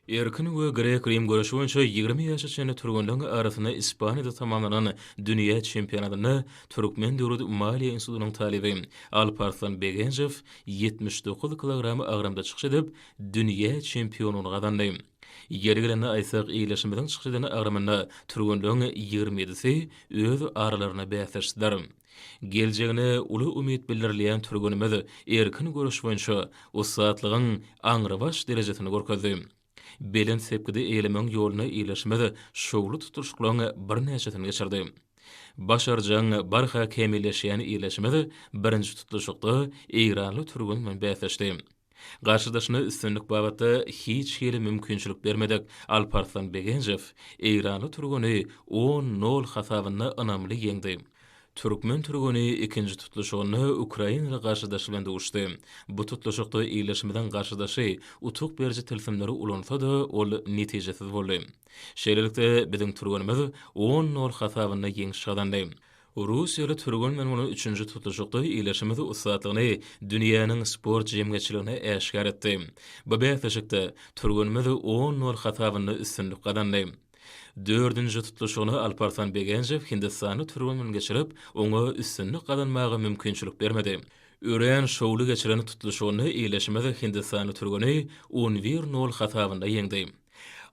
Erkin we Grek Rim görüşü boýunça 20 ýaşa çenli türgünliň arasyna Ispaniýada tamamlanan dünýä çempionatyny Türkmen Döwlet Maliýe Institutynyň talibi Alparslan Begenjew 79 kg agramda çykyş edip dünýä çempionuny gazandy. Ýergilende aýsak iýleşmeden çykyş eden agramyna türgünliň 27-si öz aralaryna bäsleşdiler. Geljegine uly umyt bildirilýän türgünimiz erkin görüş boýunça ussatlygyň aňrybaş derejesini görkezdi. Belen sepkide eýlemeň ýoluna iýleşmede şowlu tutuşyklaryň bir näçetini geçirdi. Başarjaň barha kemilleşýän iýleşmede birinji tutuşykda Eýranly türgün bilen bäsleşdi. Garşydaşyna üstünlük babatda hiç hili mümkinçilik bermedek Alparslan Begenjew Eýranly türgüni 10-0 hasabyna ynamly ýeňdi. Türkmen türgüni ikinji tutuluşyny Ukrainaly garşydaşy bilen duşdy. Bu tutuluşykda iýleşmeden garşydaşy utuk berji tilsimleri ulansa-da ol netijesiz boldy. Şeýlelikde biziň türgünimiz 10-0 hasabyna ýeňiş gazandy. Rusiýaly türgün bilen onu 3-nji tutuluşykda iýleşmede ussatlygyny dünýäniň sport jemgyýetçiligine äşkar etdi. Bu bäsleşikde türgünimiz 10-0 hasabyna üstünlük gazandy. 4-nji tutuluşyny Alparslan Begenjew Hindistany türgünden geçirip, oňa üstünlük gazanmagy mümkinçilik bermedi. Ören şowlu geçiren tutuluşyny iýleşmede Hindistany türgüni 11-0 hasabyna ýeňdi.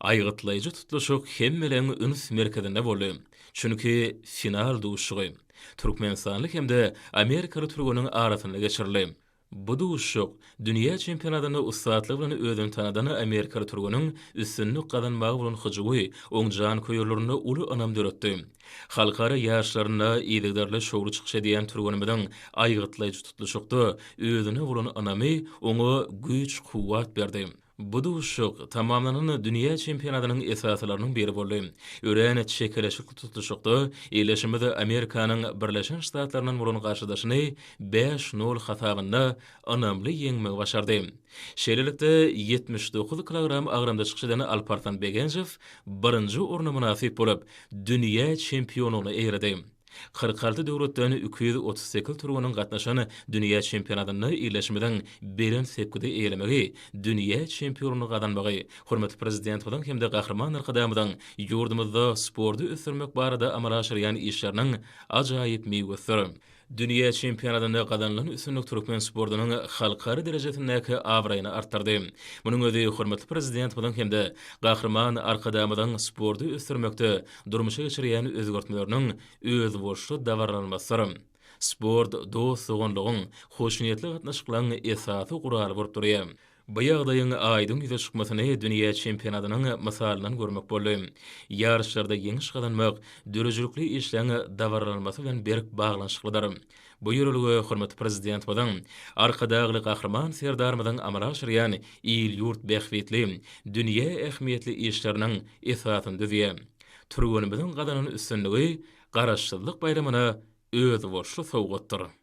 Aýgytlaýjy tutuluşyk hemmeleň üns merkezinde boldy. Çünki final duşugy Türkmenistanly hemde Amerikaly türgüniň arasyna geçirildi. Bu duşuk dünýä çempionatyny ussatlyk bilen özüni tanadan Amerikaly türgüniň üstünlük gazanmagy bilen hyjygy oňjan köýerlerini uly anam döretdi. Halkara ýaşlaryna ýygydarly şowlu çykyş edýän türgünimiň aýgytlaýjy tutuluşykda özüne bolan anamy oňa güç kuwwat berdi. Bu duşuk tamamlanan dünýä çempionatynyň esaslarynyň biri boldy. Ören çekeleşik tutuluşykda iýleşmede Amerikanyň Birleşen Ştatlarynyň bolan garşydaşyny 5-0 hasabyna anamly ýeňmek başardy. Şeýlelikde 79 kg agramda çykyş eden Alparslan Begenjew birinji orna munasip bolup dünýä çempionuny eýredi. 46 döwletden 238 türgüniň gatnaşany dünýä çempionatyny iýleşmeden beren sepkide eýlemegi dünýä çempionuny gazanmagy hormatly prezident bilen hemde gahrman arkadamydan ýurdumyzda sporty ösürmek barada amala aşyrýan işleriniň ajaýyp meýwesi. Dünýä çempionatyny gazanlan üstünlük türkmen sportynyň halkary derejesindäki awraýyny artdyrdy. Munyň özi hormatly prezident bilen hemde gahrman arkadamydan sporty ösürmekde durmuşa geçirýän özgertmeleriniň öz boşly dawarlanmasy. Sport dostlugyň, hoşnýetli gatnaşyklaryň esasy guraly bolup durýar. Bu ýagdaýyň aýdyň ýüze çykmasyny dünýä çempionatynyň mysalynyň görmek boldy. Ýarışlarda ýeňiş gazanmak dürejlikli işlerine dawarlanmasy bilen berk baglanşyklydyr. Bu ýörelige hormatly prezident bilen arkadagy gahrman serdarmydan amala aşyrýan il ýurt bähwetli dünýä ähmiýetli işleriniň esasyny düzýär. Türgünimiziň gazanan üstünligi garaşsyzlyk bayramyna öz boşly sowgatdyr.